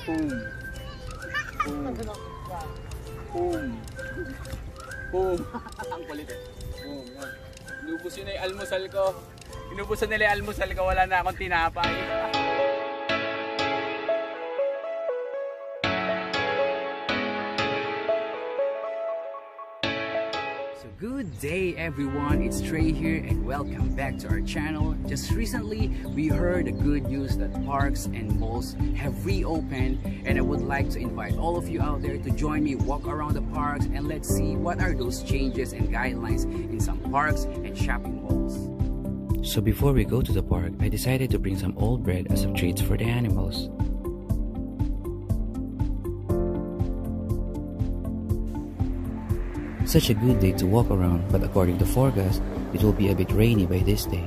Boom. Boom. Boom. Boom. Ang kulit eh. Boom. Inubos yun na yung almusal ko. Inubusan nila yung almusal ko. Wala na akong tinapay. Good day everyone, it's Trey here and welcome back to our channel. Just recently we heard the good news that parks and malls have reopened, and I would like to invite all of you out there to join me walk around the parks and let's see what are those changes and guidelines in some parks and shopping malls. So before we go to the park, I decided to bring some old bread as a treat for the animals. Such a good day to walk around, but according to forecast, it will be a bit rainy by this day.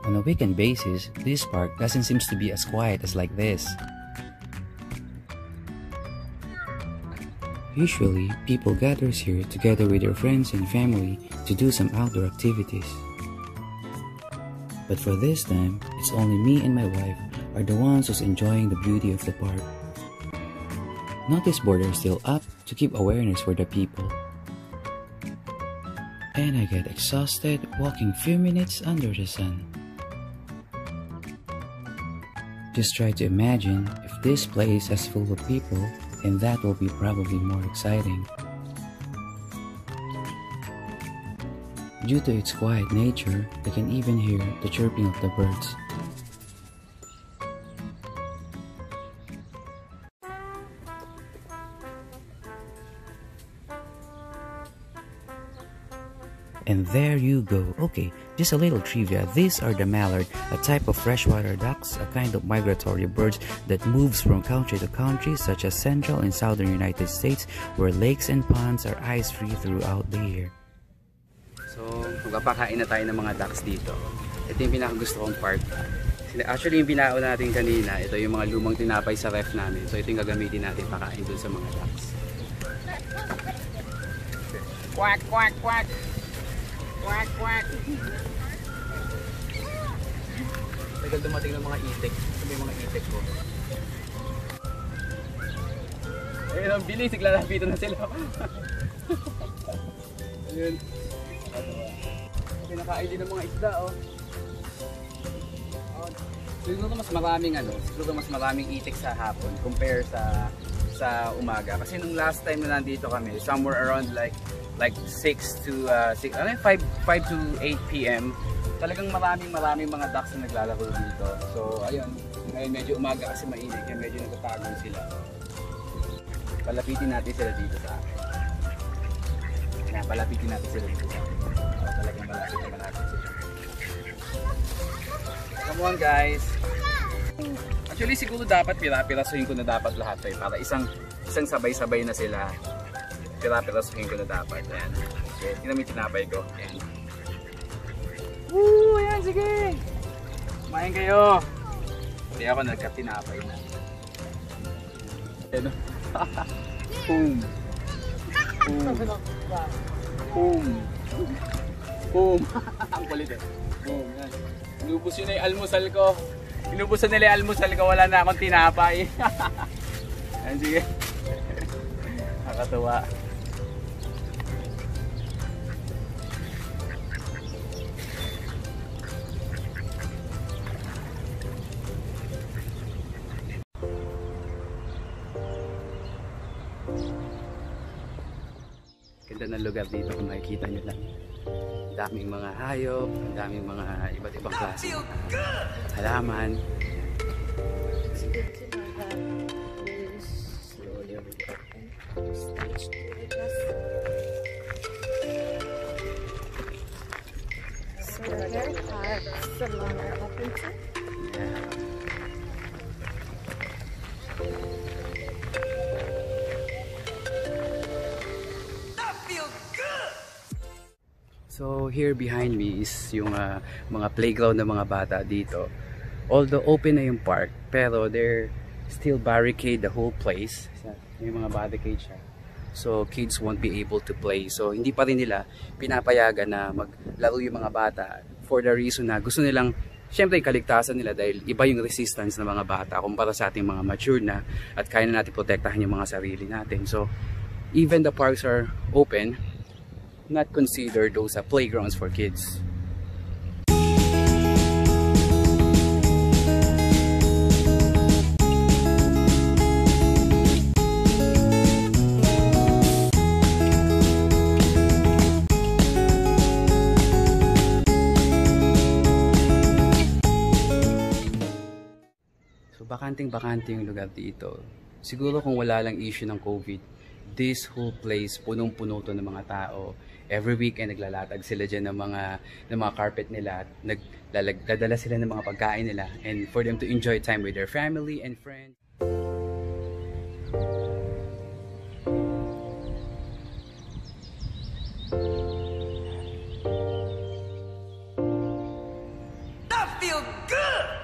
On a weekend basis, this park doesn't seem to be as quiet as like this. Usually, people gathers here together with their friends and family to do some outdoor activities. But for this time, it's only me and my wife are the ones who's enjoying the beauty of the park. Notice boards are still up to keep awareness for the people. And I get exhausted walking few minutes under the sun. Just try to imagine if this place is full of people, and that will be probably more exciting. Due to its quiet nature, I can even hear the chirping of the birds. And there you go. Okay, just a little trivia. These are the mallard, a type of freshwater ducks, a kind of migratory birds that moves from country to country, such as central and southern United States, where lakes and ponds are ice-free throughout the year. So, magpapakain na tayo ng mga ducks dito. Ito yung pinakagusto kong part. Actually, yung pinao natin kanina, ito yung mga lumang tinapay sa ref namin. So, ito yung gagamitin natin pakain dun sa mga ducks. Quack, quack, quack! Quack, quack! Tagal dumating ng mga itik. Ito yung mga itik ko. Ayun, ang bilis. Naglalapitan na sila. Ayun. Pinakain din ng mga isda, oh. Siguro mas maraming itik sa hapon compare sa umaga. Kasi nung last time na nandito kami, somewhere around like 6 to 5 to 8 p.m. Talagang maraming mga ducks na naglalaro dito. So ayun, ngayon medyo umaga kasi mainit, kaya medyo nagtatago sila. Palapitin natin sila dito sa akin. Kaya palapitin natin sila dito sa akin. Talagang malapit sila. Come on guys. Actually siguro dapat pirasuhin ko na dapat lahat eh, para isang sabay-sabay na sila. Pirasuhin ko na dapat. Ayan. Okay, tingnan mo yung tinapay ko. Ayan. Woo! Ayan, sige! Kumain kayo! Hindi ako nagka-tinapay na. Ayan. Boom! Boom! Boom! Boom! Ang kulit eh. Boom! Ayan. Inubos yun na yung almusal ko. Inubusan nila yung almusal ko. Wala na akong tinapay. Ayan, sige. Nakakatuwa. Ganda ng lugar dito kung makikita nyo lang. Ang daming mga hayop, ang daming mga iba't ibang klase mga halaman. So here are salon are open too. Yeah. So here behind me is yung mga playground ng mga bata dito. Although open na yung park, pero they're still barricade the whole place. May mga barricade siya. So kids won't be able to play. So hindi pa rin nila pinapayagan na maglaro yung mga bata for the reason na gusto nilang syempre kaligtasan nila dahil iba yung resistance ng mga bata kumpara sa ating mga mature na at kaya na natin protektahan yung mga sarili natin. So even the parks are open, not considered those playgrounds for kids. Bakanting-bakante yung lugar dito. Siguro kung wala lang issue ng COVID, this whole place punong-puno to ng mga tao. Every weekend naglalatag sila dyan ng mga carpet nila at nagdadala sila ng mga pagkain nila and for them to enjoy time with their family and friends. That feels good!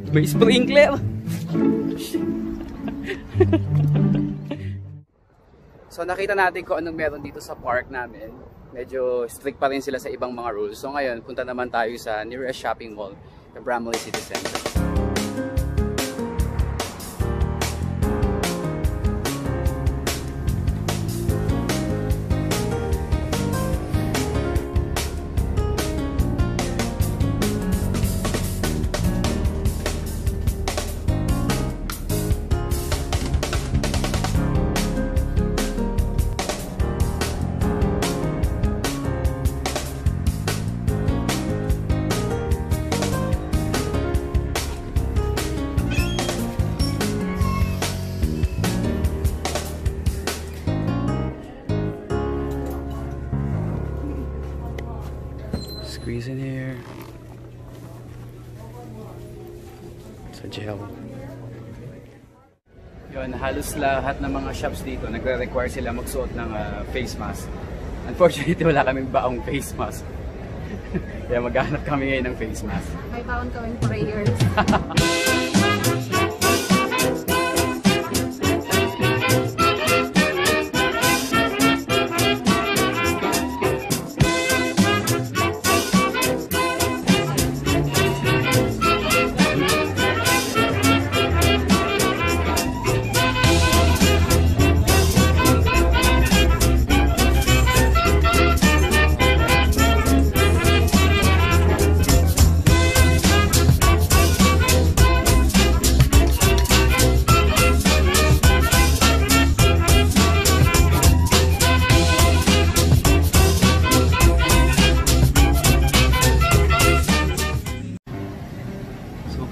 May sprinkler! So nakita natin kung anong meron dito sa park namin. Medyo strict pa rin sila sa ibang mga rules. So ngayon, punta naman tayo sa nearest shopping mall, the Bramley City Center. Squeeze in here. Sa gel. Yun, halos lahat ng mga shops dito nagre-require sila magsuot ng face mask. Unfortunately, wala kaming baong face mask. Kaya maghanap kami ngayon ng face mask. May baon kaming prayers.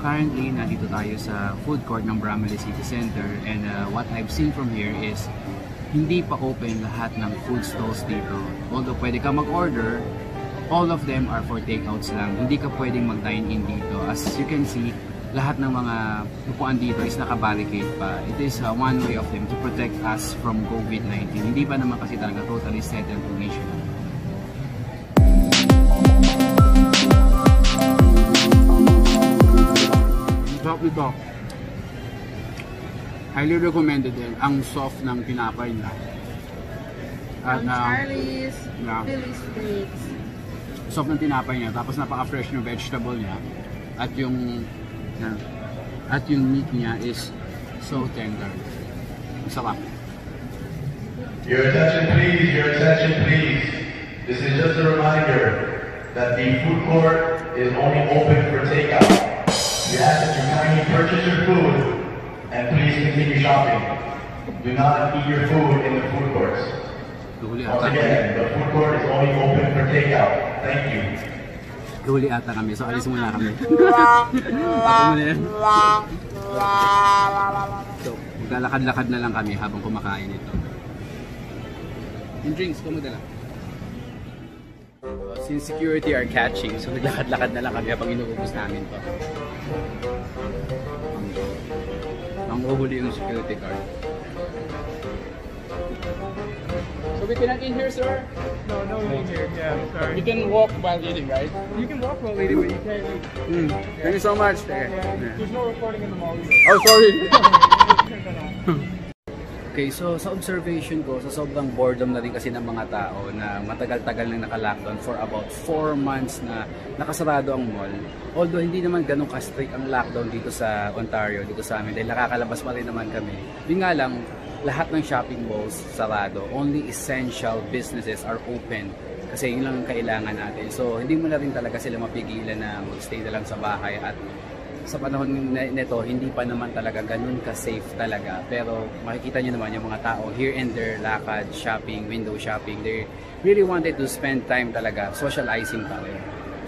Currently, nandito tayo sa food court ng Bramley City Center and what I've seen from here is hindi pa open lahat ng food stalls dito. Although pwede ka mag-order, all of them are for takeouts lang. Hindi ka pwedeng mag-dine-in dito. As you can see, lahat ng mga upuan dito is naka-barricade pa. It is one way of them to protect us from COVID-19. Hindi pa naman kasi talaga totally settled nation. Ito, highly recommended din ang soft ng tinapay nila at Charlie's, yeah, Philly steaks. Soft ng tinapay niya, tapos napaka-fresh ng vegetable niya at yung meat niya is so tender. Masarap. Your attention please, your attention please. This is just a reminder that the food court is only open for takeout. We ask that you kindly purchase your food and please continue shopping. Do not eat your food in the food courts. Once again, the food court is only open for takeout. Thank you. Huli ata kami, so alis muna kami. Ako muna yan. So, maglalakad-lakad na lang kami habang kumakain ito. Yung drinks, kumuda lang. Since security are catching, so naglakad-lakad na lang kami habang inuubos namin to. Ang uhuli yung security guard. So we cannot in here, sir? No eating here. Yeah, sorry. We can walk while eating, right? You can walk while eating, but you can't eat. Thank you so much. Yeah. There's no recording in the mall either. Oh, sorry. Okay, so sa observation ko, sa sobrang boredom na rin kasi ng mga tao na matagal-tagal nang naka-lockdown for about 4 months na nakasarado ang mall. Although hindi naman ganun ka-strict ang lockdown dito sa Ontario, dito sa amin, dahil nakakalabas pa rin naman kami. Yun nga lang, lahat ng shopping malls sarado. Only essential businesses are open. Kasi yun lang ang kailangan natin. So hindi mo na rin talaga sila mapigilan na mag-stay na lang sa bahay. At sa panahon nito, hindi pa naman talaga ganun ka-safe talaga. Pero makikita nyo naman yung mga tao here and there, lakad, shopping, window shopping. They really wanted to spend time talaga, socializing pa rin.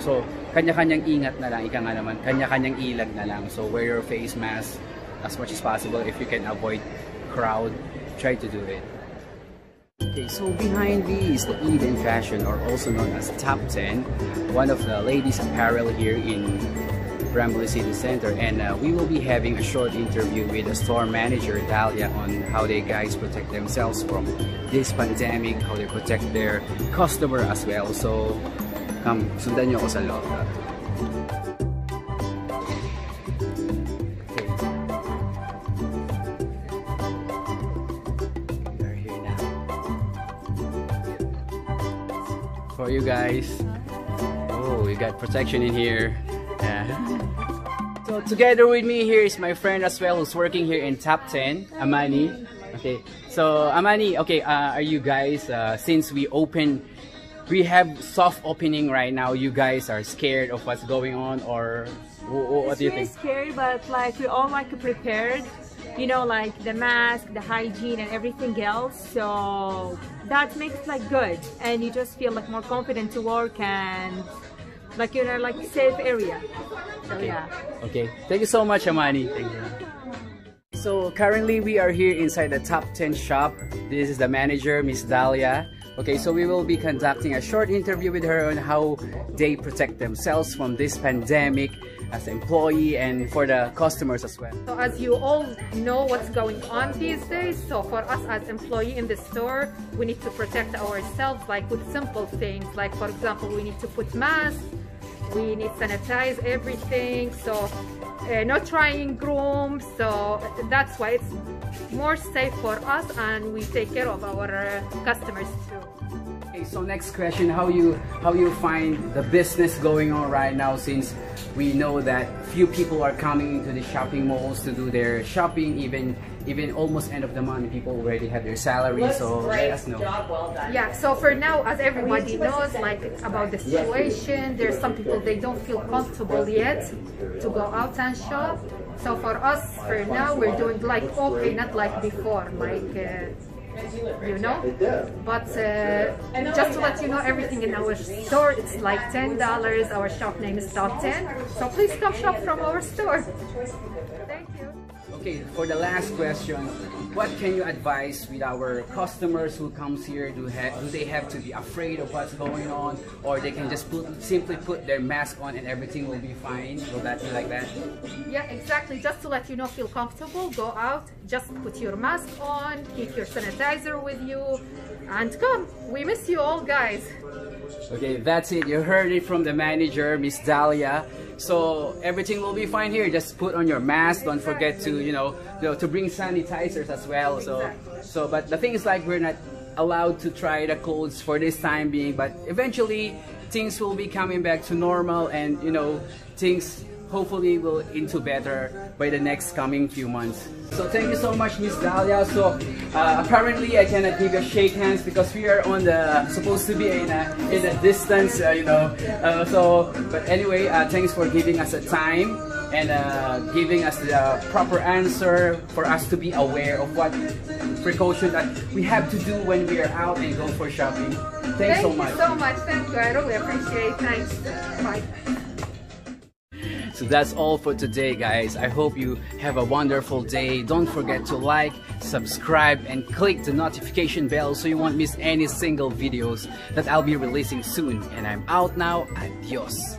So, kanya-kanyang ingat na lang, ika nga naman, kanya-kanyang ilag na lang. So, wear your face mask as much as possible. If you can avoid crowd, try to do it. Okay, so behind me is the Eden Fashion, or also known as Top 10, one of the ladies' apparel here in Rambouillet City Center, and we will be having a short interview with the store manager Dalia on how they guys protect themselves from this pandemic, how they protect their customer as well. So come, sundan nyo ako sa loob. Okay. We're here now for you guys. Oh, we got protection in here. So together with me here is my friend as well, who's working here in Top 10, Amani. Okay, so Amani, okay, are you guys, since we have soft opening right now, you guys are scared of what's going on, or what do you think? It's really scary, but like we all like prepared, you know, like the mask, the hygiene and everything else, so that makes like good, and you just feel like more confident to work and like you're in a like safe area. So okay. Yeah. Okay. Thank you so much, Amani. Thank you. So currently we are here inside the Top 10 shop. This is the manager, Miss Dalia. Okay, so we will be conducting a short interview with her on how they protect themselves from this pandemic as an employee and for the customers as well. So as you all know what's going on these days, so for us as employee in the store, we need to protect ourselves like with simple things, like for example, we need to put masks, we need to sanitize everything, so not trying rooms, so that's why it's more safe for us and we take care of our customers too. Okay, so next question, how you find the business going on right now, since we know that few people are coming into the shopping malls to do their shopping, even almost end of the month, people already have their salary, so let us know. Yeah, so for now, as everybody knows, like about the situation, there's some people they don't feel comfortable yet to go out and shop. So for us, for now, we're doing like okay, not like before, like you know, but just to let you know, everything in our store, it's like $10. Our shop name is Top 10, so please come shop from our store. Thank you. Okay, for the last question, what can you advise with our customers who comes here? Do they have to be afraid of what's going on, or they can just simply put their mask on and everything will be fine? Will that be like that? Yeah, exactly. Just to let you know, feel comfortable, go out, just put your mask on, keep your sanitizer with you, and come. We miss you all, guys. Okay, that's it. You heard it from the manager, Miss Dalia. So everything will be fine here. Just put on your mask. Don't forget to, to bring sanitizers as well. So, but the thing is, like, we're not allowed to try the clothes for this time being. But eventually, things will be coming back to normal, and things hopefully will into better by the next coming few months. So thank you so much, Miss Dalia. So apparently I cannot give you a shake hands because we are on the supposed to be in a distance, but anyway, thanks for giving us a time and giving us the proper answer for us to be aware of what precaution that we have to do when we are out and go for shopping. Thanks so much. Thank you so much. Thank you. I really appreciate it. Thanks. Bye. So that's all for today, guys. I hope you have a wonderful day. Don't forget to like, subscribe, and click the notification bell so you won't miss any single videos that I'll be releasing soon. And I'm out now. Adios.